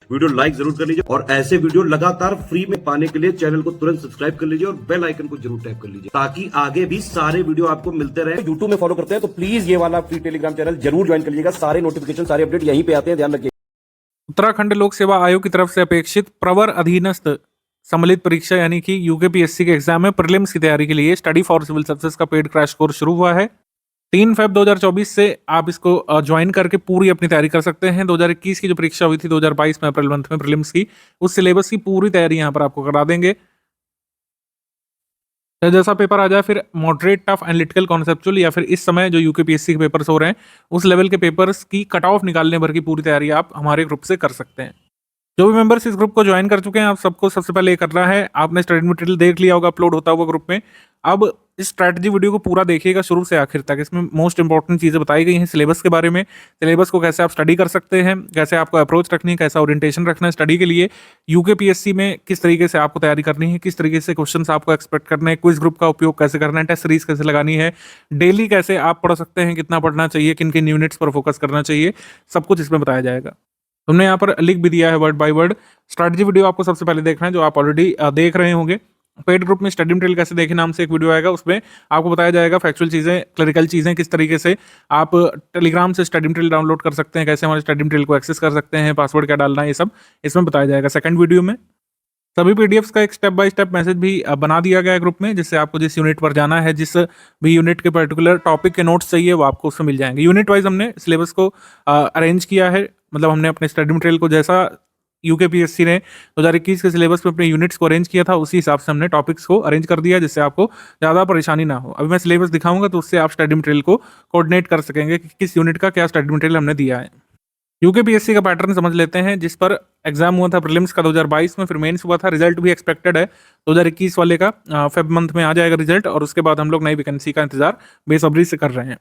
Video like जरूर कर लीजिए और ऐसे वीडियो लगातार फ्री में पाने के लिए चैनल को तुरंत सब्सक्राइब कर लीजिए और बेल आइकन को जरूर टैप कर लीजिए ताकि आगे भी सारे वीडियो आपको मिलते रहे। यूट्यूब में फॉलो करते हैं तो प्लीज ये वाला फ्री टेलीग्राम चैनल जरूर ज्वाइन कर लीजिएगा। सारे नोटिफिकेशन सारे अपडेट यहीं पे आते हैं, ध्यान रखिए। उत्तराखंड लोक सेवा आयोग की तरफ से अपेक्षित प्रवर अधीनस्थ सम्मिलित परीक्षा यानी कि यूकेपीएससी के एग्जाम में प्रीलिम्स की तैयारी के लिए स्टडी फॉर सिविल सर्विसेज का पेड क्रैश कोर्स शुरू हुआ है। 3 फेब 2024 से आप इसको ज्वाइन करके पूरी अपनी तैयारी कर सकते हैं। 2021 की जो परीक्षा हुई थी 2022 में अप्रैल मंथ में प्रीलिम्स की, उस सिलेबस की पूरी तैयारी यहाँ पर आपको करा देंगे। तो जैसा पेपर आ जाए फिर मॉडरेट टफ एनालिटिकल कॉन्सेप्चुअल या फिर इस समय जो यूकेपीएससी के पेपर्स हो रहे हैं उस लेवल के पेपर्स की कट ऑफ निकालने भर की पूरी तैयारी आप हमारे ग्रुप से कर सकते हैं। जो भी मेंबर्स इस ग्रुप को ज्वाइन कर चुके हैं आप सबको सबसे पहले ये करना है, आपने स्टडी मटेरियल देख लिया होगा अपलोड होता हुआ ग्रुप में। अब इस स्ट्रैटेजी वीडियो को पूरा देखिएगा शुरू से आखिर तक। इसमें मोस्ट इंपॉर्टेंट चीज़ें बताई गई हैं सिलेबस के बारे में, सिलेबस को कैसे आप स्टडी कर सकते हैं, कैसे आपको अप्रोच रखनी है, कैसा ओरिएंटेशन रखना है स्टडी के लिए, यूकेपीएससी में किस तरीके से आपको तैयारी करनी है, किस तरीके से क्वेश्चन आपको एक्सपेक्ट करना है, क्विज ग्रुप का उपयोग कैसे करना है, टेस्ट सीरीज कैसे लगानी है, डेली कैसे आप पढ़ सकते हैं, कितना पढ़ना चाहिए, किन किन यूनिट्स पर फोकस करना चाहिए, सब कुछ इसमें बताया जाएगा। तुमने यहाँ पर लिख भी दिया है word by word. Strategy video आपको सबसे पहले देखना है जो आप ऑलरेडी देख रहे होंगे। पेड ग्रुप में स्टडी मटेरियल कैसे देखें नाम से एक वीडियो आएगा, उसमें आपको बताया जाएगा फैक्चुअल चीज़ें, क्लरिकल चीज़ें, किस तरीके से आप टेलीग्राम से स्टडी मटेरियल डाउनलोड कर सकते हैं, कैसे हमारे स्टडी मटेरियल को एक्सेस कर सकते हैं, पासवर्ड क्या डालना है, ये सब इसमें बताया जाएगा। सेकंड वीडियो में सभी पीडीएफ्स का एक स्टेप बाय स्टेप मैसेज भी बना दिया गया है ग्रुप में, जिससे आपको जिस यूनिट पर जाना है, जिस भी यूनिट के पर्टिकुलर टॉपिक के नोट्स चाहिए वो आपको उसमें मिल जाएंगे। यूनिट वाइज हमने सिलेबस को अरेंज किया है, मतलब हमने अपने स्टडी मटेरियल को जैसा यूकेपीएससी ने 2021 के सिलेबस में अपने यूनिट्स को अरेंज किया था उसी हिसाब से हमने टॉपिक्स को अरेंज कर दिया, जिससे आपको ज़्यादा परेशानी ना हो। अभी मैं सिलेबस दिखाऊंगा तो उससे आप स्टडी मटेरियल को कोऑर्डिनेट कर सकेंगे कि किस यूनिट का क्या स्टडी मटेरियल हमने दिया है। यूकेपीएससी का पैटर्न समझ लेते हैं, जिस पर एग्जाम हुआ था प्रीलिम्स का 2022 में, फिर मेंस हुआ था, रिजल्ट भी एक्सपेक्टेड है 2021 वाले का फेब मंथ में आ जाएगा रिजल्ट, और उसके बाद हम लोग नई वैकेंसी का इंतजार बेसब्री से कर रहे हैं।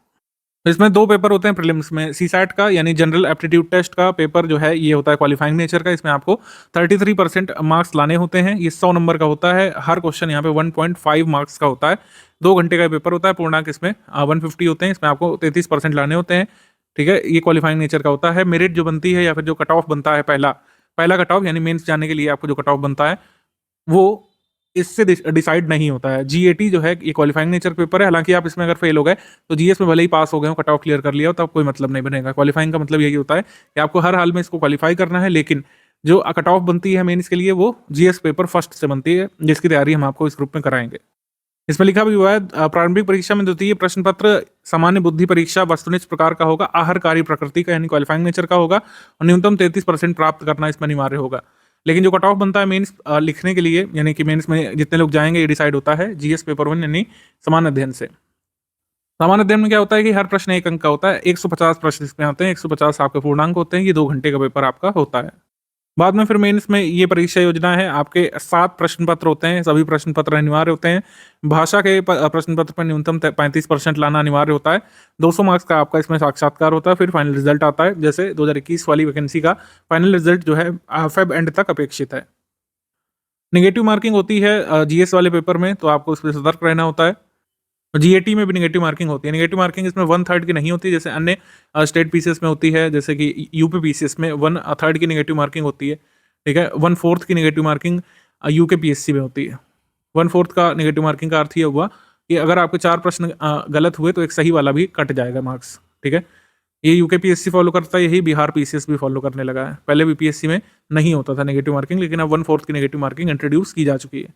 तो इसमें 2 पेपर होते हैं प्रीलिम्स में, सीसैट का यानी जनरल एप्टीट्यूड टेस्ट का पेपर जो है ये होता है क्वालिफाइंग नेचर का। इसमें आपको 33% मार्क्स लाने होते हैं, ये 100 नंबर का होता है। हर क्वेश्चन यहाँ पे 1.5 मार्क्स का होता है, 2 घंटे का पेपर होता है। पूर्णांक इसमें 150 होते हैं, इसमें आपको 33% लाने होते हैं, ठीक है। ये क्वालिफाइंग नेचर का होता है। मेरिट जो बनती है या फिर जो कट ऑफ बनता है, पहला कट ऑफ यानी मेंस जाने के लिए आपको जो कट ऑफ बनता है वो इससे डिसाइड नहीं होता है। जीएटी जो है ये क्वालिफाइंग नेचर पेपर है, हालांकि आप इसमें अगर फेल हो गए तो जीएस में भले ही पास हो गए हो, कट ऑफ क्लियर कर लिया हो, तब कोई मतलब नहीं बनेगा। क्वालिफाइंग का मतलब यही होता है कि आपको हर हाल में इसको क्वालिफाई करना है, लेकिन जो कट ऑफ बनती है मेंस के लिए वो जीएस पेपर फर्स्ट से बनती है, जिसकी तैयारी हम आपको इस ग्रुप में कराएंगे। इसमें लिखा भी हुआ है प्रारंभिक परीक्षा में द्वितीय प्रश्न पत्र सामान्य बुद्धि परीक्षा वस्तुनिष्ठ प्रकार का होगा, आहरकारी प्रकृति का यानी क्वालिफाइंग नेचर का होगा, और न्यूनतम 33% प्राप्त करना इसमें अनिवार्य होगा। लेकिन जो कट ऑफ बनता है मेंस लिखने के लिए यानी कि मेंस में जितने लोग जाएंगे ये डिसाइड होता है जीएस पेपर 1 यानी सामान्य अध्ययन से। सामान्य अध्ययन में क्या होता है कि हर प्रश्न 1 अंक का होता है, 150 प्रश्न इसमें आते हैं, 150 आपके पूर्णांक होते हैं, ये 2 घंटे का पेपर आपका होता है। बाद में फिर मेंस में ये परीक्षा योजना है, आपके 7 प्रश्न पत्र होते हैं, सभी प्रश्न पत्र अनिवार्य होते हैं। भाषा के प्रश्न पत्र पर न्यूनतम 35% लाना अनिवार्य होता है। 200 मार्क्स का आपका इसमें साक्षात्कार होता है, फिर फाइनल रिजल्ट आता है। जैसे 2021 वाली वैकेंसी का फाइनल रिजल्ट जो है फेब एंड तक अपेक्षित है। निगेटिव मार्किंग होती है जीएस वाले पेपर में, तो आपको उस पर सतर्क रहना होता है। जीएटी में भी निगेटिव मार्किंग होती है। निगेटिव मार्किंग इसमें 1/3 की नहीं होती जैसे अन्य स्टेट पीसीएस में होती है, जैसे कि यूपी पीसीएस में 1/3 की निगेटिव मार्किंग होती है, ठीक है। 1/4 की निगेटिव मार्किंग यूकेपीएससी में होती है। 1/4 का निगेटिव मार्किंग का अर्थ ये हुआ कि अगर आपके 4 प्रश्न गलत हुए तो एक सही वाला भी कट जाएगा मार्क्स, ठीक है। ये यूकेपीएससी फॉलो करता है, यही बिहार पीसीएस भी फॉलो करने लगा है। पहले बीपीएससी में नहीं होता था नेगेटिव मार्किंग, लेकिन अब 1/4 की नेगेटिव मार्किंग इंट्रोड्यूस की जा चुकी है।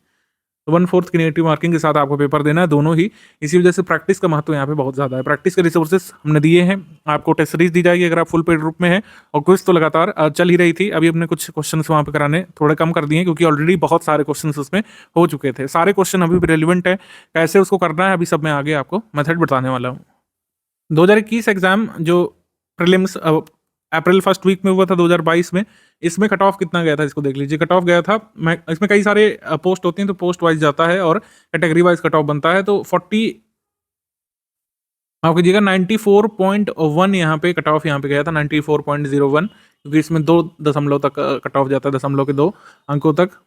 तो 1/4 की नेगेटिव मार्किंग के साथ आपको पेपर देना है, दोनों ही। इसी वजह से प्रैक्टिस का महत्व यहाँ पे बहुत ज़्यादा है। प्रैक्टिस के रिसोर्सेज हमने दिए हैं, आपको टेस्ट सीरीज दी जाएगी अगर आप फुल पेड ग्रुप में हैं, और क्विज तो लगातार चल ही रही थी। अभी हमने कुछ क्वेश्चन वहाँ पे कराने थोड़े कम कर दिए क्योंकि ऑलरेडी बहुत सारे क्वेश्चन उसमें हो चुके थे। सारे क्वेश्चन अभी भी रेलिवेंट है, कैसे उसको करना है अभी सब मैं आगे आपको मेथड बताने वाला हूँ। 2021 एग्जाम जो प्रीलिम्स अप्रैल फर्स्ट वीक में हुआ था 2022 में, इसमें कट ऑफ कितना गया था इसको देख लीजिए। कट ऑफ गया था, मैं इसमें कई सारे पोस्ट होती हैं तो पोस्ट वाइज जाता है और कैटेगरी वाइज कट ऑफ बनता है। तो 40 माफ कीजिएगा 94.1 यहाँ पे कट ऑफ यहाँ पे गया था, 94.01, क्योंकि इसमें 2 दशमलव तक कट ऑफ जाता है, दशमलव के 2 अंकों तक।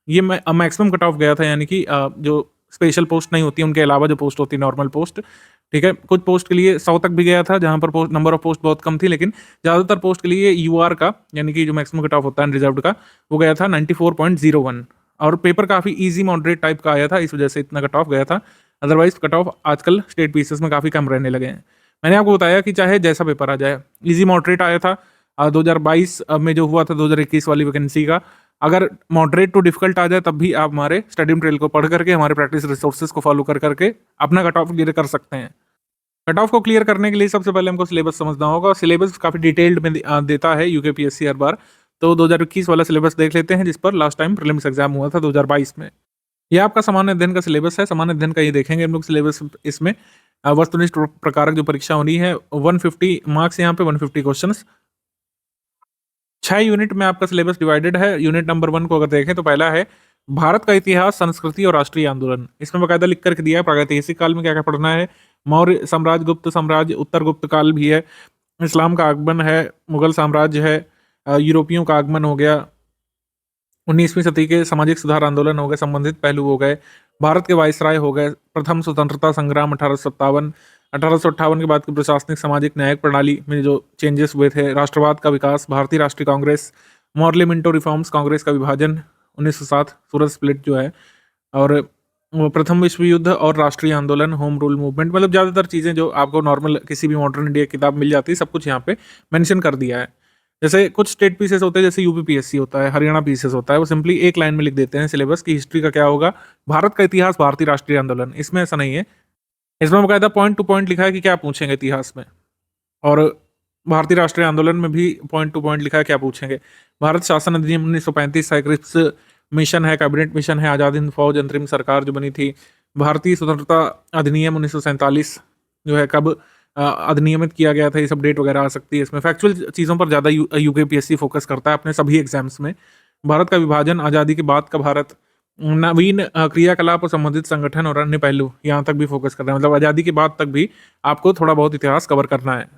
ये मैक्सिमम कट ऑफ गया था, यानी कि जो स्पेशल पोस्ट नहीं होती उनके अलावा जो पोस्ट होती है नॉर्मल पोस्ट, ठीक है, कुछ पोस्ट के लिए 100 तक भी गया था, जहाँ पर नंबर ऑफ पोस्ट बहुत कम थी, लेकिन ज़्यादातर पोस्ट के लिए यूआर का, यानी कि जो मैक्सिमम कट ऑफ होता है रिजर्व्ड का, वो गया था 94.01। और पेपर काफ़ी ईजी मॉडरेट टाइप का आया था, इस वजह से इतना कट ऑफ गया था। अदरवाइज कट ऑफ आजकल स्टेट पीसेस में काफ़ी कम रहने लगे हैं। मैंने आपको बताया कि चाहे जैसा पेपर आ जाए, ईजी मॉडरेट आया था 2022 में जो हुआ था 2021 वाली वैकेंसी का। अगर मॉडरेट टू डिफिकल्ट आ जाए तब भी आप हमारे स्टडी मटेरियल को पढ़ करके, हमारे प्रैक्टिस रिसोर्सेज को फॉलो कर करके अपना कट ऑफ क्लियर कर सकते हैं। कट ऑफ को क्लियर करने के लिए सबसे पहले हमको सिलेबस समझना होगा। सिलेबस काफ़ी डिटेल्ड में देता है यूकेपीएससी हर बार। तो 2021 वाला सिलेबस देख लेते हैं, जिस पर लास्ट टाइम प्रीलिम्स एग्जाम हुआ था 2022 में। यह आपका सामान्य अध्ययन का सिलेबस है। सामान्य अध्ययन का ये देखेंगे हम लोग सिलेबस। इसमें वस्तुनिष्ठ प्रकारक जो परीक्षा होनी है, 150 मार्क्स, यहाँ पे 150 क्वेश्चन। 6 यूनिट में आपका सिलेबस डिवाइडेड है। यूनिट नंबर 1 को अगर देखें तो पहला है भारत का इतिहास, संस्कृति और राष्ट्रीय आंदोलन। इसमें बाकायदा लिख करके दिया है प्रागैतिहासिक काल में क्या क्या पढ़ना है। मौर्य साम्राज्य, गुप्त साम्राज्य, उत्तर गुप्त काल भी है, इस्लाम का आगमन है, मुगल साम्राज्य है, यूरोपियों का आगमन हो गया, 19वीं सदी के सामाजिक सुधार आंदोलन हो गए, संबंधित पहलू हो गए, भारत के वायसराय हो गए, प्रथम स्वतंत्रता संग्राम 1857, 1858 के बाद की प्रशासनिक सामाजिक न्यायिक प्रणाली में जो चेंजेस हुए थे, राष्ट्रवाद का विकास, भारतीय राष्ट्रीय Congress, Morley Minto reforms, Congress का विभाजन 1907, सूरत स्प्लिट जो है, और वो प्रथम विश्व युद्ध और राष्ट्रीय आंदोलन, होम रूल मूवमेंट। मतलब ज़्यादातर चीज़ें जो आपको नॉर्मल किसी भी मॉडर्न इंडिया किताब मिल जाती है, सब कुछ यहाँ पे मेंशन कर दिया है। जैसे कुछ स्टेट पीसेस होते हैं, जैसे यूपी पीएससी होता है, हरियाणा पीसेस होता है, वो सिंपली एक लाइन में लिख देते हैं सिलेबस की हिस्ट्री का क्या होगा, भारत का इतिहास, भारतीय राष्ट्रीय आंदोलन। इसमें ऐसा नहीं है, इसमें बाकायदा पॉइंट टू पॉइंट लिखा है कि क्या पूछेंगे इतिहास में, और भारतीय राष्ट्रीय आंदोलन में भी पॉइंट टू पॉइंट लिखा है क्या पूछेंगे। भारत शासन अधिनियम 1935 साइक्रिप्स मिशन है, कैबिनेट मिशन है, आज़ाद हिंद फौज अंतरिम सरकार जो बनी थी, भारतीय स्वतंत्रता अधिनियम 1947 जो है कब अधिनियमित किया गया था, ये सब डेट वगैरह आ सकती है। इसमें फैक्चुअल चीज़ों पर ज़्यादा यूकेपीएससी फोकस करता है अपने सभी एग्जाम्स में। भारत का विभाजन, आज़ादी के बाद का भारत, नवीन क्रियाकलाप और संबंधित संगठन और अन्य पहलू, यहाँ तक भी फोकस करना है। मतलब आज़ादी के बाद तक भी आपको थोड़ा बहुत इतिहास कवर करना है।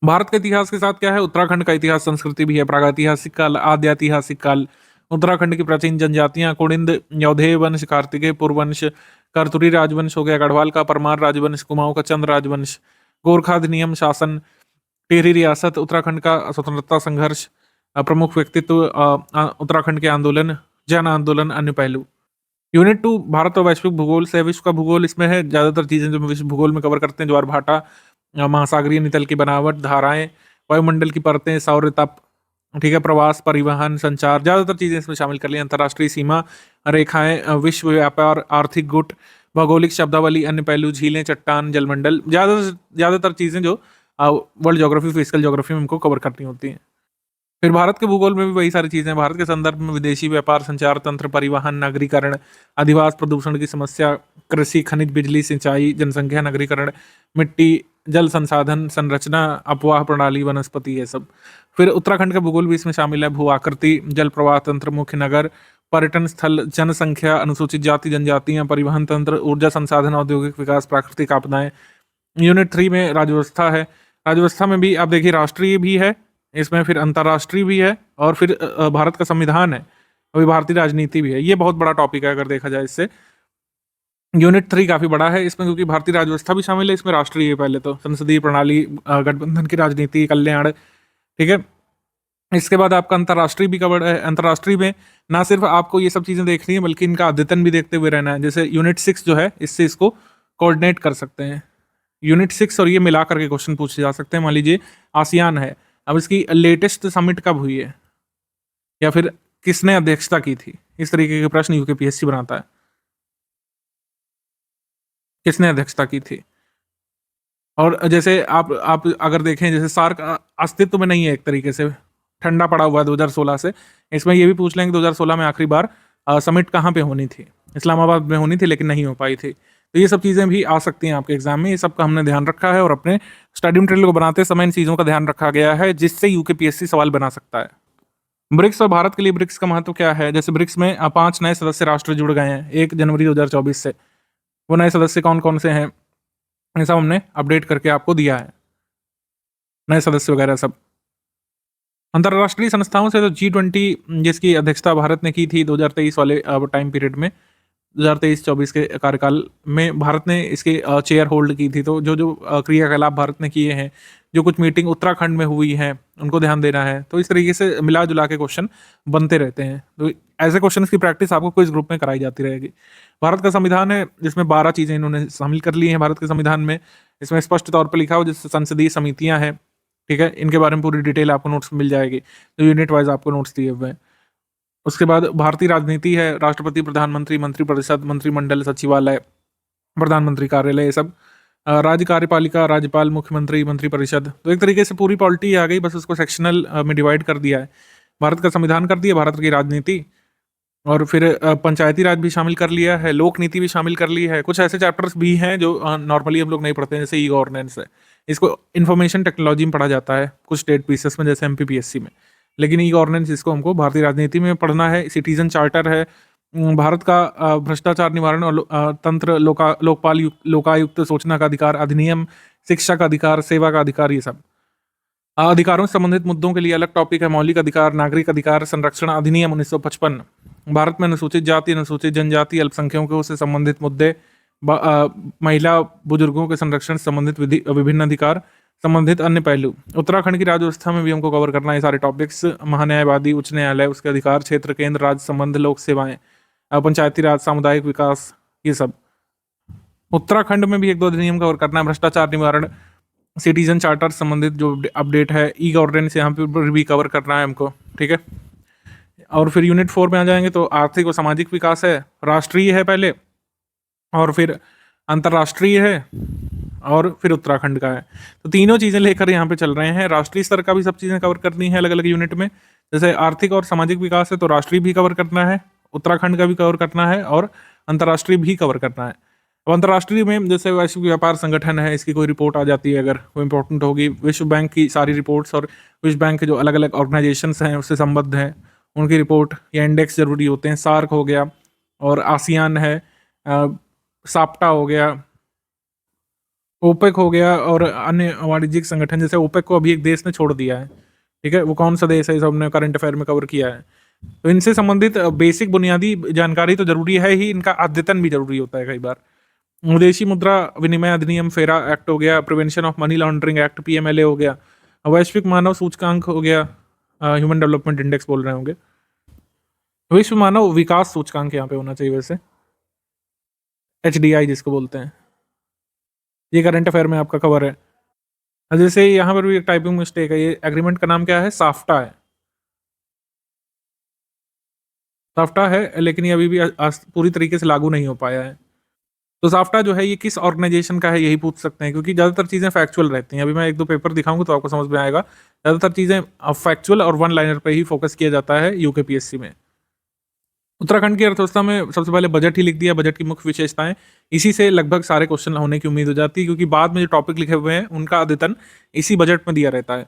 भारत के इतिहास के साथ क्या है, उत्तराखंड का इतिहास, संस्कृति भी है, प्रागैतिहासिक काल, आद्य ऐतिहासिक काल, उत्तराखंड की प्राचीन जनजातियां, कुड़िंद, यौधेय वंश, कार्तिकेय पूर्ववंश, करतुरी राजवंश हो गया, गढ़वाल का परमार राजवंश, कुमाऊं का चंद राजवंश, गोरखा अधिनियम शासन, टिहरी रियासत, उत्तराखंड का स्वतंत्रता संघर्ष, प्रमुख व्यक्तित्व, उत्तराखंड के आंदोलन, जन आंदोलन, अन्य पहलू। यूनिट 2 भारत और वैश्विक भूगोल से विश्व का भूगोल। इसमें है ज़्यादातर चीज़ें जो विश्व भूगोल में कवर करते हैं, ज्वार भाटा, महासागरीय नितल की बनावट, धाराएं, वायुमंडल की परतें, सौर तप, ठीक है, प्रवास, परिवहन, संचार, ज़्यादातर चीज़ें इसमें शामिल कर ली। अंतर्राष्ट्रीय सीमा रेखाएं, विश्व व्यापार, आर्थिक गुट, भौगोलिक शब्दावली, अन्य पहलू, झीलें, चट्टान, जलमंडल, ज़्यादातर चीज़ें जो वर्ल्ड ज्योग्राफी, फिजिकल ज्योग्राफी में हमको कवर करनी होती हैं। फिर भारत के भूगोल में भी वही सारी चीज़ें, भारत के संदर्भ में विदेशी व्यापार, संचार तंत्र, परिवहन, नागरीकरण, अधिवास, प्रदूषण की समस्या, कृषि, खनिज, बिजली, सिंचाई, जनसंख्या, नगरीकरण, मिट्टी, जल संसाधन, संरचना, अपवाह प्रणाली, वनस्पति, ये सब। फिर उत्तराखंड का भूगोल भी इसमें शामिल है, भू आकृति, जल प्रवाह तंत्र, मुख्य नगर, पर्यटन स्थल, जनसंख्या, अनुसूचित जाति जनजातियां, परिवहन तंत्र, ऊर्जा संसाधन, औद्योगिक विकास, प्राकृतिक आपदाएं। यूनिट 3 में राज्यव्यवस्था है। राज्यव्यवस्था में भी आप देखिए राष्ट्रीय भी है इसमें, फिर अंतर्राष्ट्रीय भी है, और फिर भारत का संविधान है, अभी भारतीय राजनीति भी है। ये बहुत बड़ा टॉपिक है अगर देखा जाए इससे। यूनिट 3 काफ़ी बड़ा है इसमें, क्योंकि भारतीय राज्यव्यवस्था भी शामिल है इसमें, राष्ट्रीय है पहले तो, संसदीय प्रणाली, गठबंधन की राजनीति, कल्याण, ठीक है। इसके बाद आपका अंतर्राष्ट्रीय भी कवर है। अंतर्राष्ट्रीय में ना सिर्फ आपको ये सब चीज़ें देखनी है, बल्कि इनका अद्यतन भी देखते हुए रहना है। जैसे यूनिट 6 जो है, इससे इसको कोऑर्डिनेट कर सकते हैं। यूनिट 6 और ये मिला करके क्वेश्चन पूछे जा सकते हैं। मान लीजिए आसियान है, अब इसकी लेटेस्ट समिट कब हुई है, या फिर किसने अध्यक्षता की थी, इस तरीके के प्रश्न यूकेपीएससी बनाता है। किसने अध्यक्षता की थी। और जैसे आप अगर देखें, जैसे सार्क अस्तित्व में नहीं है, एक तरीके से ठंडा पड़ा हुआ है 2016 से। इसमें ये भी पूछ लेंगे 2016 में आखिरी बार समिट कहाँ पे होनी थी, इस्लामाबाद में होनी थी, लेकिन नहीं हो पाई थी। तो ये सब चीज़ें भी आ सकती हैं आपके एग्जाम में, ये सब का हमने ध्यान रखा है, और अपने स्टडी मटेरियल को बनाते समय इन चीज़ों का ध्यान रखा गया है, जिससे यूकेपीएससी सवाल बना सकता है। ब्रिक्स और भारत के लिए ब्रिक्स का महत्व क्या है। जैसे ब्रिक्स में 5 नए सदस्य राष्ट्र जुड़ गए हैं 1 जनवरी 2024 से। वो नए सदस्य कौन कौन से हैं, ये सब हमने अपडेट करके आपको दिया है, नए सदस्य वगैरह सब। अंतर्राष्ट्रीय संस्थाओं से तो G20 जिसकी अध्यक्षता भारत ने की थी 2023 वाले टाइम पीरियड में, 2023-24 के कार्यकाल में भारत ने इसके चेयर होल्ड की थी। तो जो क्रियाकलाप भारत ने किए हैं, जो कुछ मीटिंग उत्तराखंड में हुई हैं, उनको ध्यान देना है। तो इस तरीके से मिला-जुला के क्वेश्चन बनते रहते हैं। तो ऐसे क्वेश्चंस की प्रैक्टिस आपको क्विज़ ग्रुप में कराई जाती रहेगी। भारत का संविधान है, जिसमें 12 चीज़ें इन्होंने शामिल कर ली हैं भारत के संविधान में। इसमें स्पष्ट तौर पर लिखा हो जैसे संसदीय समितियाँ हैं, ठीक है? इनके बारे में पूरी डिटेल आपको नोट्स में मिल जाएगी। तो यूनिट वाइज़ आपको नोट्स दिए हुए हैं। उसके बाद भारतीय राजनीति है, राष्ट्रपति, प्रधानमंत्री, मंत्रिपरिषद, मंत्रिमंडल, सचिवालय, प्रधानमंत्री कार्यालय, ये सब। राज्य कार्यपालिका, राज्यपाल, मुख्यमंत्री, मंत्रिपरिषद। तो एक तरीके से पूरी पॉलिटी आ गई, बस उसको सेक्शनल में डिवाइड कर दिया है। भारत का संविधान कर दिया, भारत की राजनीति, और फिर पंचायती राज भी शामिल कर लिया है, लोक नीति भी शामिल कर ली है। कुछ ऐसे चैप्टर्स भी हैं जो नॉर्मली हम लोग नहीं पढ़ते हैं, जैसे ई गवर्नेंस है। इसको इंफॉर्मेशन टेक्नोलॉजी में पढ़ा जाता है कुछ स्टेट पीसेस में, जैसे एमपीपीएससी में। लेकिन ई गवर्नेंस इसको हमको भारतीय राजनीति में पढ़ना है। सिटीजन चार्टर है, भारत का भ्रष्टाचार निवारण और तंत्र, लोकायुक्त, सूचना का अधिकार अधिनियम, शिक्षा का अधिकार, सेवा का अधिकार, ये सब। अधिकारों से संबंधित मुद्दों के लिए अलग टॉपिक है, मौलिक अधिकार, नागरिक अधिकार संरक्षण अधिनियम 1955। भारत में अनुसूचित जाति, अनुसूचित जनजाति, अल्पसंख्यकों से संबंधित मुद्दे, महिला बुजुर्गों के संरक्षण से संबंधित विभिन्न अधिकार, संबंधित अन्य पहलू। उत्तराखंड की राज्य व्यवस्था में भी हमको कवर करना है सारे टॉपिक्स। महान्यायवादी, उच्च न्यायालय, उसके अधिकार क्षेत्र, केंद्र राज्य संबंध, लोक सेवाएं, पंचायती राज, सामुदायिक विकास, ये सब। उत्तराखंड में भी 1-2 अधिनियम कवर करना है, भ्रष्टाचार निवारण, सिटीजन चार्टर संबंधित जो अपडेट है, ई गवर्नेंस यहाँ पे भी कवर करना है हमको, ठीक है। और फिर यूनिट 4 में आ जाएंगे तो आर्थिक और सामाजिक विकास है, राष्ट्रीय है पहले, और फिर अंतर्राष्ट्रीय है, और फिर उत्तराखंड का है। तो तीनों चीज़ें लेकर यहाँ पे चल रहे हैं। राष्ट्रीय स्तर का भी सब चीज़ें कवर करनी है अलग अलग यूनिट में। जैसे आर्थिक और सामाजिक विकास है तो राष्ट्रीय भी कवर करना है, उत्तराखंड का भी कवर करना है, और अंतर्राष्ट्रीय भी कवर करना है। अब अंतर्राष्ट्रीय में जैसे वैश्विक व्यापार संगठन है, इसकी कोई रिपोर्ट आ जाती है अगर, वो इंपॉर्टेंट होगी। विश्व बैंक की सारी रिपोर्ट्स और विश्व बैंक के जो अलग अलग ऑर्गेनाइजेशंस हैं उससे संबद्ध हैं, उनकी रिपोर्ट या इंडेक्स जरूरी होते हैं। सार्क हो गया, और आसियान है, साप्टा हो गया, ओपेक हो गया, और अन्य वाणिज्यिक संगठन। जैसे ओपेक को अभी एक देश ने छोड़ दिया है, ठीक है, वो कौन सा देश है, इसे हमने करंट अफेयर में कवर किया है। तो इनसे संबंधित बेसिक बुनियादी जानकारी तो जरूरी है ही, इनका अद्यतन भी जरूरी होता है कई बार। विदेशी मुद्रा विनिमय अधिनियम, फेरा एक्ट हो गया, prevention of money laundering act, PMLA हो गया, वैश्विक मानव सूचकांक हो गया, ह्यूमन डेवलपमेंट इंडेक्स बोल रहे होंगे, विश्व मानव विकास सूचकांक यहाँ पे होना चाहिए वैसे, HDI जिसको बोलते हैं। ये करंट अफेयर में आपका कवर है। जैसे यहाँ पर भी एक टाइपिंग मिस्टेक है, ये एग्रीमेंट का नाम क्या है, साफ्टा है। साफ्टा है, लेकिन ये अभी भी पूरी तरीके से लागू नहीं हो पाया है। तो साफ्टा जो है ये किस ऑर्गेनाइजेशन का है, यही पूछ सकते हैं, क्योंकि ज़्यादातर चीज़ें फैक्चुअल रहती हैं। अभी मैं 1-2 पेपर दिखाऊंगा तो आपको समझ में आएगा। ज़्यादातर चीज़ें फैक्चुअल और वन लाइनर पे ही फोकस किया जाता है यूकेपीएससी में। उत्तराखंड की अर्थव्यवस्था में सबसे पहले बजट ही लिख दिया, बजट की मुख्य विशेषताएं। इसी से लगभग सारे क्वेश्चन होने की उम्मीद हो जाती है, क्योंकि बाद में जो टॉपिक लिखे हुए हैं उनका अद्यतन इसी बजट में दिया रहता है।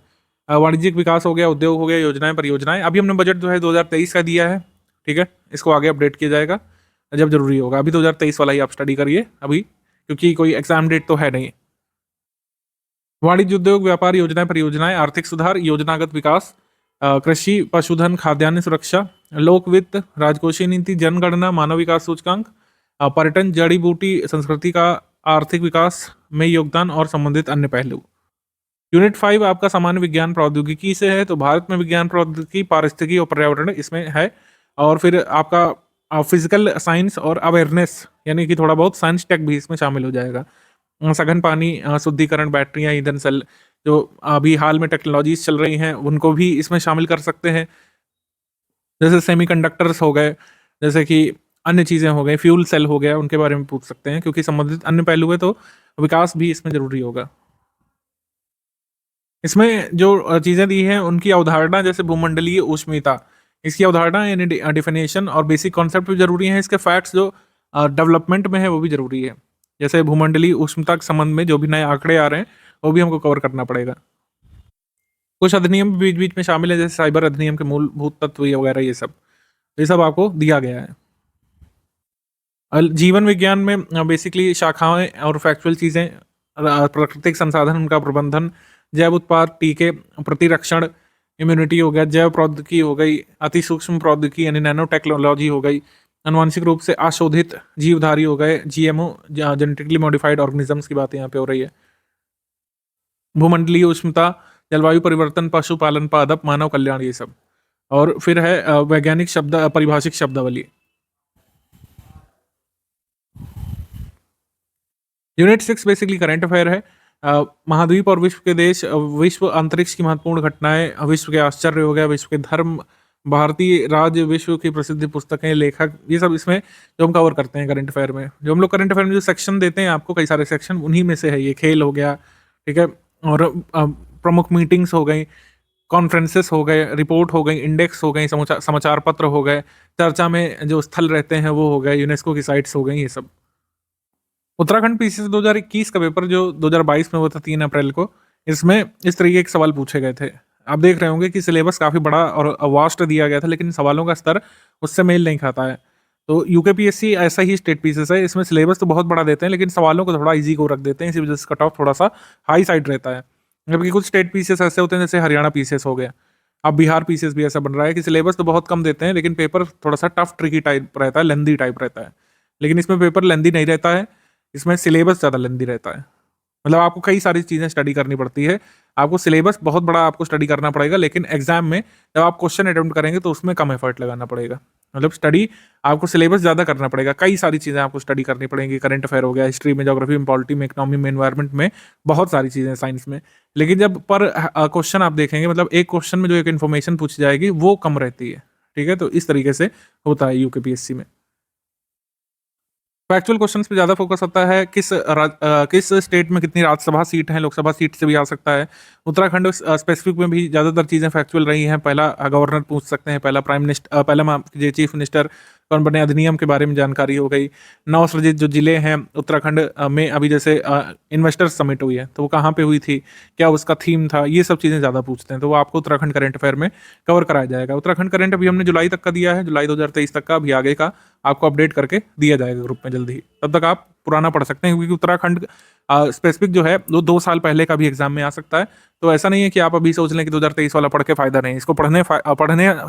वाणिज्यिक विकास हो गया, उद्योग हो गया, योजनाएं, परियोजनाएं। अभी हमने बजट जो है 2023 का दिया है, ठीक है, इसको आगे अपडेट किया जाएगा जब जरूरी होगा। अभी 2023 वाला ही आप स्टडी करिए अभी, क्योंकि कोई एग्जाम डेट तो है नहीं। वाणिज्य, उद्योग, व्यापार, योजनाएं, परियोजनाएं, आर्थिक सुधार, योजनागत विकास, कृषि, पशुधन, खाद्यान्न सुरक्षा, लोक वित्त, राजकोषीय नीति, जनगणना, मानव विकास सूचकांक, पर्यटन, जड़ी बूटी संस्कृति का आर्थिक विकास में योगदान, और संबंधित अन्य पहलू। यूनिट 5 आपका सामान्य विज्ञान प्रौद्योगिकी से है, तो भारत में विज्ञान प्रौद्योगिकी, पारिस्थितिकी और पर्यावरण इसमें है। और फिर आपका फिजिकल साइंस और अवेयरनेस, यानी कि थोड़ा बहुत साइंस टेक भी इसमें शामिल हो जाएगा। सघन पानी शुद्धिकरण, बैटरियाँ, ईंधन सेल, जो अभी हाल में टेक्नोलॉजीज चल रही हैं उनको भी इसमें शामिल कर सकते हैं। जैसे सेमीकंडक्टर्स हो गए, जैसे कि अन्य चीज़ें हो गई, फ्यूल सेल हो गया, उनके बारे में पूछ सकते हैं, क्योंकि संबंधित अन्य पहलू है तो विकास भी इसमें जरूरी होगा। इसमें जो चीज़ें दी हैं उनकी अवधारणा, जैसे भूमंडलीय उष्मीता, इसकी अवधारणा यानी डिफिनेशन और बेसिक कॉन्सेप्ट भी जरूरी हैं। इसके फैक्ट्स जो डेवलपमेंट में है वो भी जरूरी है। जैसे भूमंडलीय उष्णता के संबंध में जो भी नए आंकड़े आ रहे हैं वो भी हमको कवर करना पड़ेगा। कुछ अधिनियम बीच बीच में शामिल है, जैसे साइबर अधिनियम के मूलभूत तत्व वगैरह, ये सब आपको दिया गया है। जीवन विज्ञान में बेसिकली शाखाएं और फैक्चुअल चीज़ें, प्राकृतिक संसाधन, उनका प्रबंधन, जैव उत्पाद, टीके, प्रतिरक्षण, इम्यूनिटी हो गया, जैव प्रौद्योगिकी हो गई, अति सूक्ष्म प्रौद्योगिकी यानी नैनो टेक्नोलॉजी हो गई, आनुवांशिक रूप से अशोधित जीवधारी हो गए, जीएमओ जेनेटिकली मॉडिफाइड ऑर्गेनिजम्स की बात यहाँ पे हो रही है। भूमंडलीय उष्णता, जलवायु परिवर्तन, पशुपालन, पादप, मानव कल्याण, ये सब। और फिर है वैज्ञानिक शब्द परिभाषिक शब्दावली। यूनिट 6 बेसिकली करंट अफेयर है। महाद्वीप और विश्व के देश, विश्व अंतरिक्ष की महत्वपूर्ण घटनाएं, विश्व के आश्चर्य हो गया, विश्व के धर्म, भारतीय राज्य, विश्व की प्रसिद्ध पुस्तकें, लेखक, ये सब इसमें जो हम कवर करते हैं करंट अफेयर में। जो हम लोग करंट अफेयर में जो सेक्शन देते हैं आपको, कई सारे सेक्शन, उन्हीं में से है ये। खेल हो गया, ठीक है, और प्रमुख मीटिंग्स हो गई, कॉन्फ्रेंसेस हो गए, रिपोर्ट हो गई, इंडेक्स हो गई, समाचार पत्र हो गए, चर्चा में जो स्थल रहते हैं वो हो गए, यूनेस्को की साइट्स हो गई, ये सब। उत्तराखंड पीसीसी 2021 का पेपर जो 2022 में हुआ था 3 अप्रैल को, इसमें इस तरीके के सवाल पूछे गए थे। आप देख रहे होंगे कि सिलेबस काफ़ी बड़ा और वास्ट दिया गया था, लेकिन सवालों का स्तर उससे मेल नहीं खाता है। तो यूकेपीएससी ऐसा ही स्टेट पीसेस है, इसमें सिलेबस तो बहुत बड़ा देते हैं, लेकिन सवालों को थोड़ा ईजी को रख देते हैं, इसी वजह से कट ऑफ थोड़ा सा हाई साइड रहता है। जबकि कुछ स्टेट पीसेस ऐसे होते हैं जैसे हरियाणा पीसेस हो गया, अब बिहार पीसेस भी ऐसा बन रहा है कि सिलेबस तो बहुत कम देते हैं, लेकिन पेपर थोड़ा सा टफ ट्रिकी टाइप रहता है, लेंदी टाइप रहता है। लेकिन इसमें पेपर लेंदी नहीं रहता है, इसमें सिलेबस ज़्यादा लेंदी रहता है। मतलब आपको कई सारी चीज़ें स्टडी करनी पड़ती है, आपको सिलेबस बहुत बड़ा आपको स्टडी करना पड़ेगा, लेकिन एग्जाम में जब आप क्वेश्चन अटेम्प्ट करेंगे तो उसमें कम एफर्ट लगाना पड़ेगा। मतलब स्टडी आपको सिलेबस ज़्यादा करना पड़ेगा, कई सारी चीज़ें आपको स्टडी करनी पड़ेंगी। करंट अफेयर हो गया, हिस्ट्री में, ज्योग्राफी में, पॉलिटी में, इकोनॉमी में, एनवायरमेंट में, बहुत सारी चीज़ें साइंस में। लेकिन जब पर क्वेश्चन आप देखेंगे, मतलब एक क्वेश्चन में जो एक इन्फॉर्मेशन पूछी जाएगी वो कम रहती है, ठीक है। तो इस तरीके से होता है यूकेपीएससी में। फैक्चुअल क्वेश्चंस पे ज़्यादा फोकस होता है, किस स्टेट में कितनी राज्यसभा सीट हैं, लोकसभा सीट से भी आ सकता है। उत्तराखंड स्पेसिफिक में भी ज़्यादातर चीज़ें फैक्चुअल रही हैं। पहला गवर्नर पूछ सकते हैं, पहला प्राइम मिनिस्टर, पहला चीफ मिनिस्टर कौन बने, अधिनियम के बारे में जानकारी हो गई। नवसृजित जो जिले हैं उत्तराखंड में, अभी जैसे इन्वेस्टर्स समिट हुई है तो वो कहाँ पे हुई थी, क्या उसका थीम था, ये सब चीज़ें ज़्यादा पूछते हैं, तो वो आपको उत्तराखंड करंट अफेयर में कवर कराया जाएगा। उत्तराखंड करंट अभी हमने जुलाई तक का दिया है, जुलाई 2023 तक का, अभी आगे का आपको अपडेट करके दिया जाएगा ग्रुप में जल्दी ही। तब तक आप पुराना पढ़ सकते हैं, क्योंकि उत्तराखंड स्पेसिफिक जो है वो 2 साल पहले का भी एग्जाम में आ सकता है। तो ऐसा नहीं है कि आप अभी सोच लें कि 2023 वाला पढ़ के फायदा नहीं, इसको पढ़ने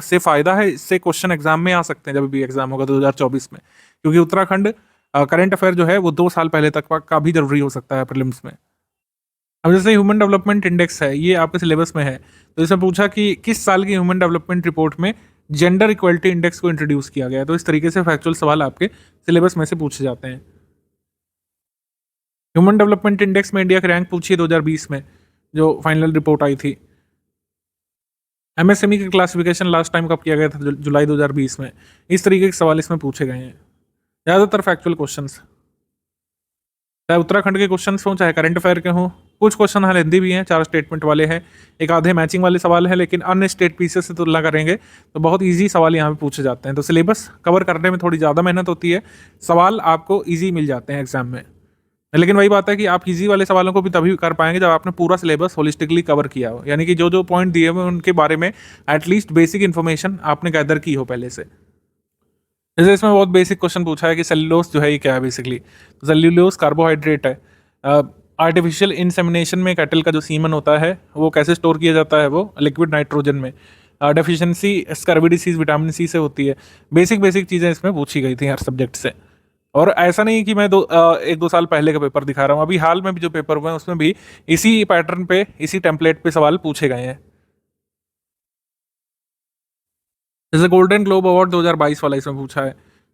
से फायदा है, इससे क्वेश्चन एग्जाम में आ सकते हैं जब भी एग्जाम होगा 2024 में, क्योंकि उत्तराखंड करंट अफेयर जो है वो 2 साल पहले तक का भी जरूरी हो सकता है प्रीलिम्स में। अब जैसे ह्यूमन डेवलपमेंट इंडेक्स है, ये आपके सिलेबस में है, तो इसमें पूछा कि किस साल की ह्यूमन डेवलपमेंट रिपोर्ट में जेंडर इक्वलिटी इंडेक्स को इंट्रोड्यूस किया गया है। तो इस तरीके से फैक्चुअल सवाल आपके सिलेबस में से पूछे जाते हैं। ह्यूमन डेवलपमेंट इंडेक्स में इंडिया की रैंक पूछी है 2020 में, जो फाइनल रिपोर्ट आई थी। एमएसएमई की क्लासिफिकेशन लास्ट टाइम कब किया गया था, जुलाई 2020 में। इस तरीके के सवाल इसमें पूछे गए हैं, ज़्यादातर फैक्चुअल क्वेश्चंस, चाहे उत्तराखंड के क्वेश्चंस हों चाहे करंट अफेयर के हों। कुछ क्वेश्चन हाँ हिंदी भी हैं, 4 स्टेटमेंट वाले हैं, एक आधे मैचिंग वाले सवाल हैं, लेकिन अन्य स्टेट पीसेस से तुलना करेंगे तो बहुत ईजी सवाल यहाँ पे पूछे जाते हैं। तो सिलेबस कवर करने में थोड़ी ज़्यादा मेहनत होती है, सवाल आपको ईजी मिल जाते हैं एग्जाम में। लेकिन वही बात है कि आप इजी वाले सवालों को भी तभी कर पाएंगे जब आपने पूरा सिलेबस होलिस्टिकली कवर किया हो, यानी कि जो जो पॉइंट दिए हुए उनके बारे में एटलीस्ट बेसिक इन्फॉर्मेशन आपने गैदर की हो पहले से। जैसे इसमें बहुत बेसिक क्वेश्चन पूछा है कि सेल्यूलोज जो है ये क्या है बेसिकली। तो सेल्यूलोज कार्बोहाइड्रेट है। आर्टिफिशियल इंसेमिनेशन में कैटल का जो सीमन होता है वो कैसे स्टोर किया जाता है, वो लिक्विड नाइट्रोजन में। Deficiency scurvy disease vitamin C से होती है। बेसिक चीज़ें इसमें पूछी गई थी हर सब्जेक्ट से। और ऐसा नहीं कि मैं 1-2 साल पहले का पेपर दिखा रहा हूँ, अभी हाल में भी जो पेपर हुए हैं उसमें भी इसी पैटर्न पे, इसी टेम्पलेट पे सवाल पूछे गए हैं। जैसे गोल्डन ग्लोब अवार्ड 2022 वाला इसमें पूछा है,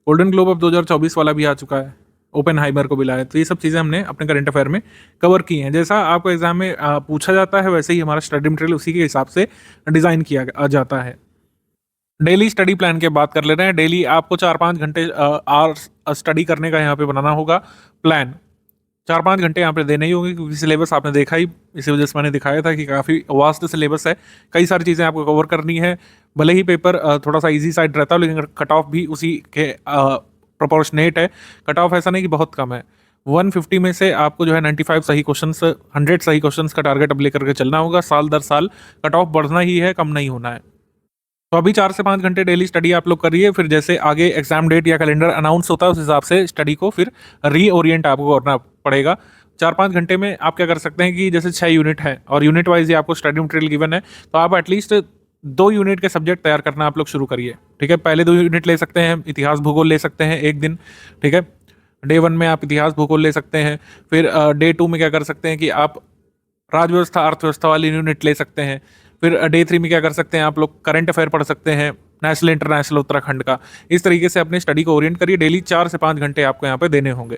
गोल्डन ग्लोब अब 2024 वाला भी आ चुका है, ओपेनहाइमर को मिला है। तो ये सब चीज़ें हमने अपने करंट अफेयर में कवर की हैं। जैसा आपको एग्जाम में पूछा जाता है वैसे ही हमारा स्टडी मटेरियल उसी के हिसाब से डिज़ाइन किया जाता है। डेली स्टडी प्लान की बात कर ले रहे हैं। डेली आपको 4-5 घंटे आवर्स स्टडी करने का यहाँ पे बनाना होगा प्लान। 4-5 घंटे यहाँ पे देने ही होंगे, क्योंकि सिलेबस आपने देखा ही, इसी वजह से मैंने दिखाया था कि काफ़ी वास्ट सिलेबस है, कई सारी चीज़ें आपको कवर करनी है। भले ही पेपर थोड़ा सा इजी साइड रहता है, लेकिन कट ऑफ भी उसी के प्रोपोर्शनेट है। कट ऑफ ऐसा नहीं कि बहुत कम है, 150 में से आपको जो है 95 सही क्वेश्चंस, 100 सही क्वेश्चंस का टारगेट अब लेकर के चलना होगा। साल दर साल कट ऑफ बढ़ना ही है, कम नहीं होना है। तो अभी 4 से 5 घंटे डेली स्टडी आप लोग करिए, फिर जैसे आगे एग्जाम डेट या कैलेंडर अनाउंस होता है उस हिसाब से स्टडी को फिर रीओरिएंट आपको करना पड़ेगा। 4-5 घंटे में आप क्या कर सकते हैं कि जैसे 6 यूनिट है और यूनिट वाइज ही आपको स्टडी मटेरियल गिवन है, तो आप एटलीस्ट 2 यूनिट के सब्जेक्ट तैयार करना आप लोग शुरू करिए, ठीक है, पहले 2 यूनिट ले सकते हैं, इतिहास भूगोल ले सकते हैं एक दिन, ठीक है। डे 1 में आप इतिहास भूगोल ले सकते हैं। फिर डे 2 में क्या कर सकते हैं कि आप राज्य व्यवस्था अर्थव्यवस्था वाली यूनिट ले सकते हैं। फिर डे 3 में क्या कर सकते हैं, आप लोग करंट अफेयर पढ़ सकते हैं, नेशनल इंटरनेशनल उत्तराखंड का। इस तरीके से अपने स्टडी को ओरिएंट करिए, डेली 4 से 5 घंटे आपको यहाँ पे देने होंगे।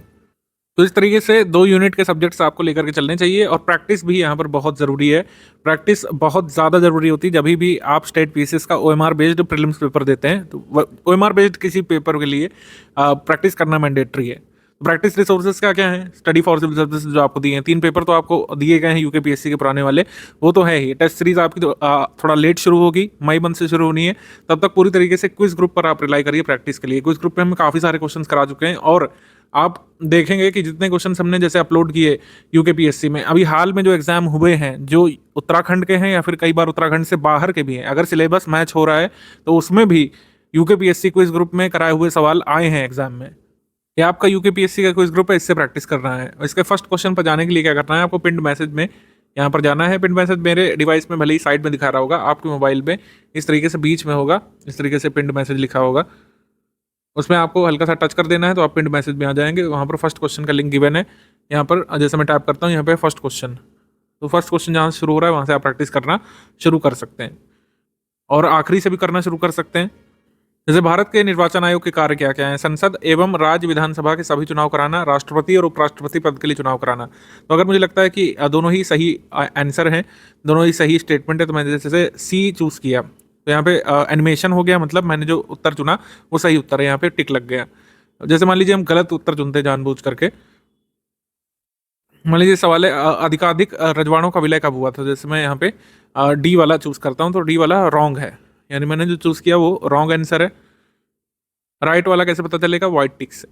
तो इस तरीके से 2 यूनिट के सब्जेक्ट्स आपको लेकर के चलने चाहिए, और प्रैक्टिस भी यहाँ पर बहुत ज़रूरी है। प्रैक्टिस बहुत ज़्यादा ज़रूरी होती है जब भी आप स्टेट पीसीएस का ओएमआर बेस्ड प्रीलिम्स पेपर देते हैं। तो ओएमआर बेस्ड किसी पेपर के लिए प्रैक्टिस करना मैंडेटरी है। प्रैक्टिस रिसोर्सेज क्या क्या है, स्टडी फॉर सिविल सर्विसेज जो आपको दिए हैं, 3 पेपर तो आपको दिए गए हैं यूकेपीएससी के पुराने वाले, वो तो है ही। टेस्ट सीरीज आपकी थोड़ा लेट शुरू होगी, मई मंथ से शुरू होनी है। तब तक पूरी तरीके से क्विज ग्रुप पर आप रिलाई करिए प्रैक्टिस के लिए। क्विज ग्रुप पे हम काफ़ी सारे क्वेश्चंस करा चुके हैं, और आप देखेंगे कि जितने क्वेश्चन हमने जैसे अपलोड किए यूकेपीएससी में, अभी हाल में जो एग्जाम हुए हैं जो उत्तराखंड के हैं या फिर कई बार उत्तराखंड से बाहर के भी हैं, अगर सिलेबस मैच हो रहा है तो उसमें भी यूकेपीएससी क्विज ग्रुप में कराए हुए सवाल आए हैं एग्जाम में। ये आपका यूकेपीएससी का क्विज ग्रुप है, इससे प्रैक्टिस करना है। और इसके फर्स्ट क्वेश्चन पर जाने के लिए क्या करना है, आपको पिंड मैसेज में यहाँ पर जाना है। पिंड मैसेज मेरे डिवाइस में भले ही साइड में दिखा रहा होगा, आपके मोबाइल में इस तरीके से बीच में होगा, इस तरीके से पिंड मैसेज लिखा होगा, उसमें आपको हल्का सा टच कर देना है तो आप पिंड मैसेज में आ जाएंगे। वहाँ पर फर्स्ट क्वेश्चन का लिंक गिवन है। यहाँ पर जैसे मैं टाइप करता हूँ यहाँ पे फर्स्ट क्वेश्चन, तो फर्स्ट क्वेश्चन जहाँ से शुरू हो रहा है वहाँ से आप प्रैक्टिस करना शुरू कर सकते हैं, और आखिरी से भी करना शुरू कर सकते हैं। जैसे भारत के निर्वाचन आयोग के कार्य क्या क्या है, संसद एवं राज्य विधानसभा के सभी चुनाव कराना, राष्ट्रपति और उपराष्ट्रपति पद के लिए चुनाव कराना। तो अगर मुझे लगता है कि दोनों ही सही आंसर हैं, दोनों ही सही स्टेटमेंट है, तो मैंने जैसे सी चूज़ किया, तो यहाँ पे एनिमेशन हो गया, मतलब मैंने जो उत्तर चुना वो सही उत्तर है, यहाँ पे टिक लग गया। जैसे मान लीजिए हम गलत उत्तर चुनते जानबूझ करके, मान लीजिए सवाल है अधिकाधिक रजवाड़ों का विलय कब हुआ था, जैसे मैं यहाँ पे डी वाला चूज़ करता हूँ, तो डी वाला रॉन्ग है, यानी मैंने जो चूज़ किया वो रॉन्ग आंसर है। राइट वाला कैसे पता चलेगा, वाइट टिक से।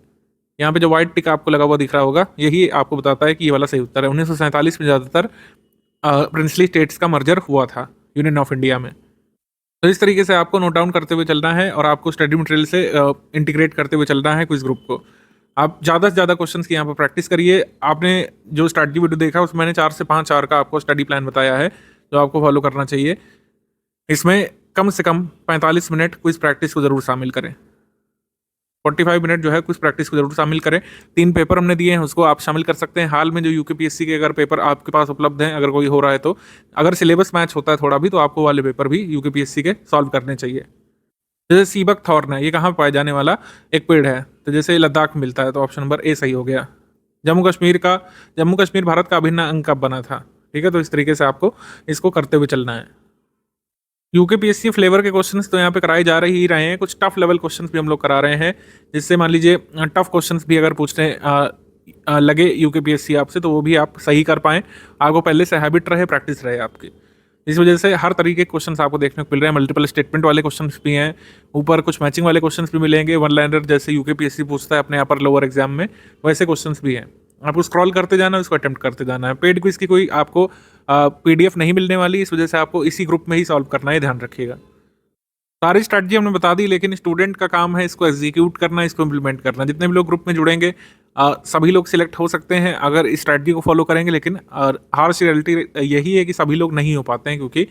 यहाँ पे जो वाइट टिक आपको लगा हुआ दिख रहा होगा, यही आपको बताता है कि ये वाला सही उत्तर है। 1947 में ज़्यादातर प्रिंसली स्टेट्स का मर्जर हुआ था यूनियन ऑफ इंडिया में। तो इस तरीके से आपको नोट डाउन करते हुए चलना है, और आपको स्टडी मटेरियल से इंटीग्रेट करते हुए चलना है क्विज ग्रुप को। आप ज़्यादा से ज़्यादा क्वेश्चंस की यहाँ पर प्रैक्टिस करिए। आपने जो स्टार्ट की वीडियो देखा उसमें मैंने 4 से 5 आवर का आपको स्टडी प्लान बताया है जो आपको फॉलो करना चाहिए। इसमें कम से कम 45 मिनट क्विज प्रैक्टिस को ज़रूर शामिल करें। 45 मिनट जो है कुछ प्रैक्टिस को जरूर शामिल करें। 3 पेपर हमने दिए हैं, उसको आप शामिल कर सकते हैं। हाल में जो यूकेपीएससी के अगर पेपर आपके पास उपलब्ध हैं, अगर कोई हो रहा है तो, अगर सिलेबस मैच होता है थोड़ा भी, तो आपको वाले पेपर भी यूकेपीएससी के सॉल्व करने चाहिए। जैसे सीबक थॉर्न है, ये कहाँ पाया जाने वाला एक पेड़ है, तो जैसे लद्दाख मिलता है, तो ऑप्शन नंबर ए सही हो गया। जम्मू कश्मीर भारत का अभिन्न अंग कब बना था, ठीक है। तो इस तरीके से आपको इसको करते हुए चलना है। यूकेपीएससी फ्लेवर के क्वेश्चंस तो यहाँ पे कराए जा रहे ही रहे हैं, कुछ टफ लेवल क्वेश्चंस भी हम लोग करा रहे हैं, जिससे मान लीजिए टफ क्वेश्चंस भी अगर पूछने लगे यूकेपीएससी आपसे, तो वो भी आप सही कर पाएँ, आपको पहले से हैबिट रहे, प्रैक्टिस रहे आपकी। इस वजह से हर तरीके के क्वेश्चंस आपको देखने को मिल रहे हैं। मल्टीपल स्टेटमेंट वाले क्वेश्चंस भी हैं, ऊपर कुछ मैचिंग वाले क्वेश्चंस भी मिलेंगे, वन लाइनर जैसे यूकेपीएससी पूछता है अपने अपर लोअर एग्जाम में, वैसे क्वेश्चंस भी हैं। आपको स्क्रॉल करते जाना है, उसको अटेम्प्ट करते जाना है। पेड क्विज की कोई आपको पीडीएफ नहीं मिलने वाली, इस वजह से आपको इसी ग्रुप में ही सॉल्व करना है, ध्यान रखिएगा। सारी स्ट्रैटेजी हमने बता दी, लेकिन स्टूडेंट का काम है इसको एग्जीक्यूट करना, इसको इम्प्लीमेंट करना। जितने भी लोग ग्रुप में जुड़ेंगे सभी लोग सिलेक्ट हो सकते हैं अगर इस स्ट्रैटेजी को फॉलो करेंगे, लेकिन हार्श रियलिटी यही है कि सभी लोग नहीं हो पाते हैं, क्योंकि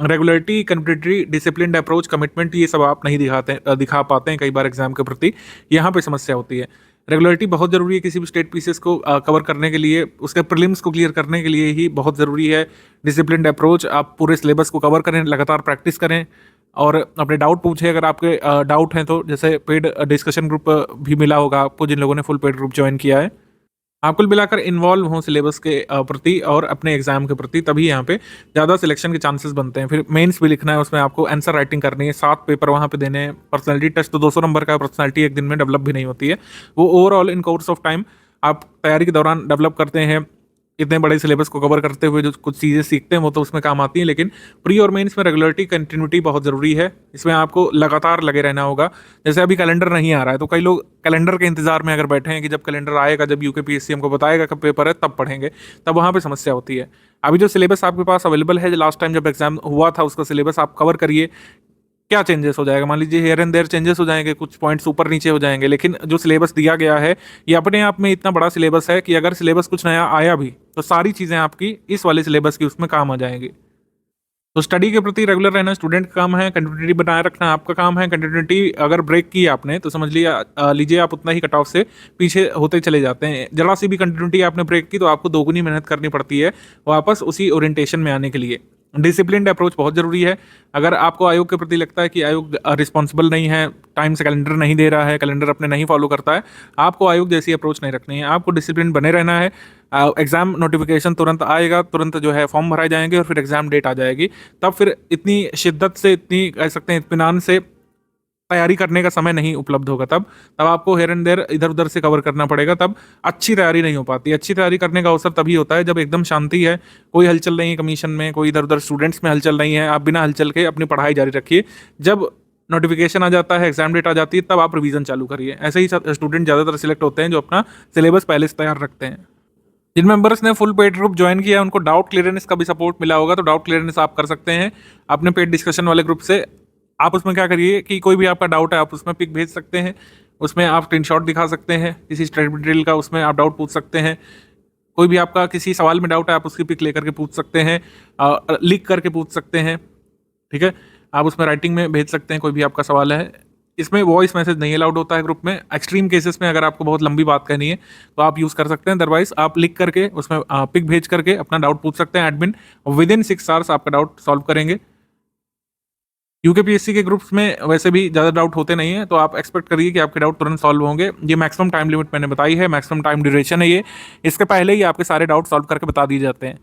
रेगुलरिटी, कंप्लीटरी, डिसिप्लिन्ड अप्रोच, कमिटमेंट, ये सब आप नहीं दिखा पाते हैं कई बार एग्जाम के प्रति, यहाँ पे समस्या होती है। रेगुलरिटी बहुत ज़रूरी है किसी भी स्टेट पीसेस को कवर करने के लिए, उसके प्रीलिम्स को क्लियर करने के लिए ही बहुत ज़रूरी है। डिसिप्लिन्ड अप्रोच, आप पूरे सिलेबस को कवर करें, लगातार प्रैक्टिस करें, और अपने डाउट पूछें अगर आपके डाउट हैं तो। जैसे पेड डिस्कशन ग्रुप भी मिला होगा आपको, जिन लोगों ने फुल पेड ग्रुप ज्वाइन किया है। आप कुल मिलाकर इन्वॉल्व हों सिलेबस के प्रति और अपने एग्जाम के प्रति, तभी यहाँ पे ज़्यादा सिलेक्शन के चांसेस बनते हैं। फिर मेंस भी लिखना है, उसमें आपको आंसर राइटिंग करनी है, 7 पेपर वहाँ पे देने हैं। पर्सनैलिटी टेस्ट तो 200 नंबर का, पर्सनैलिटी एक दिन में डेवलप भी नहीं होती है, वो overall in course of time आप तैयारी के दौरान डेवलप करते हैं। इतने बड़े सिलेबस को कवर करते हुए जो कुछ चीज़ें सीखते हैं वो तो उसमें काम आती हैं, लेकिन प्री और मेंस में रेगुलरिटी, कंटिन्यूटी बहुत ज़रूरी है। इसमें आपको लगातार लगे रहना होगा। जैसे अभी कैलेंडर नहीं आ रहा है, तो कई लोग कैलेंडर के इंतजार में अगर बैठे हैं कि जब कैलेंडर आएगा, जब यूकेपीएससी हमको बताएगा कब पेपर है तब पढ़ेंगे, तब वहाँ पे समस्या होती है। अभी जो सिलेबस आपके पास अवेलेबल है, लास्ट टाइम जब एग्जाम हुआ था उसका सिलेबस आप कवर करिए। क्या चेंजेस हो जाएगा, मान लीजिए हेयर एंड देयर चेंजेस हो जाएंगे, कुछ पॉइंट्स ऊपर नीचे हो जाएंगे, लेकिन जो सिलेबस दिया गया है ये अपने आप में इतना बड़ा सिलेबस है कि अगर सिलेबस कुछ नया आया भी तो सारी चीज़ें आपकी इस वाले सिलेबस की उसमें काम आ जाएंगी। तो स्टडी के प्रति रेगुलर रहना स्टूडेंट का काम है, कंटिन्यूटी बनाए रखना आपका काम है। कंटिन्यूटी अगर ब्रेक की आपने तो समझ लिया लीजिए आप उतना ही कट ऑफ से पीछे होते चले जाते हैं। जरा सी भी कंटिन्यूटी आपने ब्रेक की तो आपको दोगुनी मेहनत करनी पड़ती है वापस उसी ओरिएंटेशन में आने के लिए। डिसिप्लिन्ड अप्रोच बहुत ज़रूरी है। अगर आपको आयोग के प्रति लगता है कि आयोग रिस्पॉन्सिबल नहीं है, टाइम से कैलेंडर नहीं दे रहा है, कैलेंडर अपने नहीं फॉलो करता है, आपको आयोग जैसी अप्रोच नहीं रखनी है। आपको डिसिप्लिन बने रहना है। एग्ज़ाम नोटिफिकेशन तुरंत आएगा, तुरंत जो है फॉर्म भराए जाएंगे और फिर एग्ज़ाम डेट आ जाएगी। तब फिर इतनी शिद्दत से, इतनी कह सकते हैं इत्मीनान से तैयारी करने का समय नहीं उपलब्ध होगा। तब आपको हेयर एंड देयर इधर उधर से कवर करना पड़ेगा। तब अच्छी तैयारी नहीं हो पाती। अच्छी तैयारी करने का अवसर तभी होता है जब एकदम शांति है, कोई हलचल नहीं है कमीशन में, कोई इधर उधर स्टूडेंट्स में हलचल नहीं है। आप बिना हलचल के अपनी पढ़ाई जारी रखिए। जब नोटिफिकेशन आ जाता है, एग्जाम डेट आ जाती है, तब आप रिवीजन चालू करिए। ऐसे ही स्टूडेंट ज़्यादातर सिलेक्ट होते हैं जो अपना सिलेबस पहले से तैयार रखते हैं। जिन मेंबर्स ने फुल पेड ग्रुप ज्वाइन किया है उनको डाउट क्लियरेंस का भी सपोर्ट मिला होगा, तो डाउट क्लियरेंस आप कर सकते हैं अपने पेड डिस्कशन वाले ग्रुप से। आप उसमें क्या करिए कि कोई भी आपका डाउट है आप उसमें पिक भेज सकते हैं, उसमें आप स्क्रीनशॉट दिखा सकते हैं किसी स्टडी मटेरियल का, उसमें आप डाउट पूछ सकते हैं। कोई भी आपका किसी सवाल में डाउट है आप उसकी पिक लेकर के पूछ सकते हैं, लिख करके पूछ सकते हैं। ठीक है, आप उसमें राइटिंग में भेज सकते हैं कोई भी आपका सवाल है। इसमें वॉइस मैसेज नहीं अलाउड होता है ग्रुप में। एक्सट्रीम केसेस में अगर आपको बहुत लंबी बात कहनी है तो आप यूज़ कर सकते हैं, अदरवाइज आप लिख करके उसमें पिक भेज करके अपना डाउट पूछ सकते हैं। एडमिन विद इन 6 आवर्स आपका डाउट सॉल्व करेंगे। यूकेपीएससी के ग्रुप्स में वैसे भी ज़्यादा डाउट होते नहीं है, तो आप एक्सपेक्ट करिए कि आपके डाउट तुरंत सॉल्व होंगे। ये मैक्सिमम टाइम लिमिट मैंने बताई है, मैक्सिमम टाइम ड्यूरेशन है ये। इसके पहले ही आपके सारे डाउट सॉल्व करके बता दिए जाते हैं।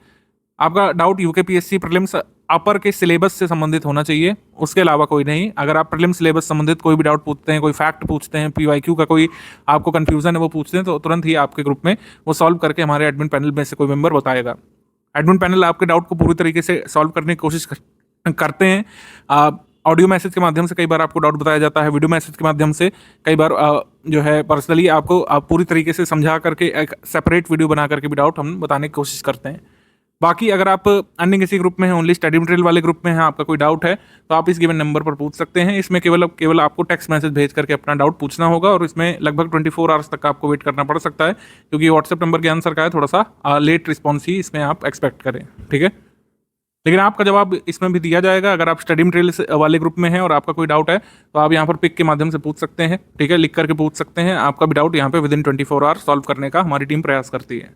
आपका डाउट यूकेपीएससी प्रीलिम्स अपर के सिलेबस से संबंधित होना चाहिए, उसके अलावा कोई नहीं। अगर आप प्रीलिम्स सिलेबस संबंधित कोई भी डाउट पूछते हैं, कोई फैक्ट पूछते हैं, पीवाईक्यू का कोई आपको कन्फ्यूजन है वो पूछते हैं, तो तुरंत ही आपके ग्रुप में वो सॉल्व करके हमारे एडमिन पैनल में से कोई मेंबर बताएगा। एडमिन पैनल आपके डाउट को पूरी तरीके से सॉल्व करने की कोशिश करते हैं। ऑडियो मैसेज के माध्यम से कई बार आपको डाउट बताया जाता है, वीडियो मैसेज के माध्यम से कई बार जो है पर्सनली आपको पूरी तरीके से समझा करके एक सेपरेट वीडियो बना करके भी डाउट हम बताने की कोशिश करते हैं। बाकी अगर आप अन्य किसी ग्रुप में हैं, ओनली स्टडी मटेरियल वाले ग्रुप में हैं, आपका कोई डाउट है तो आप इस गिवन नंबर पर पूछ सकते हैं। इसमें केवल आपको टेक्स्ट मैसेज भेज करके अपना डाउट पूछना होगा और इसमें लगभग 24 आवर्स तक आपको वेट करना पड़ सकता है, क्योंकि व्हाट्सएप नंबर के आंसर का है, थोड़ा सा लेट रिस्पॉन्स ही इसमें आप एक्सपेक्ट करें। ठीक है, लेकिन आपका जवाब इसमें भी दिया जाएगा। अगर आप स्टडी मटेरियल वाले ग्रुप में हैं और आपका कोई डाउट है तो आप यहाँ पर पिक के माध्यम से पूछ सकते हैं। ठीक है, लिख करके पूछ सकते हैं। आपका भी डाउट यहाँ पे विद इन 24 आवर्स सॉल्व करने का हमारी टीम प्रयास करती है।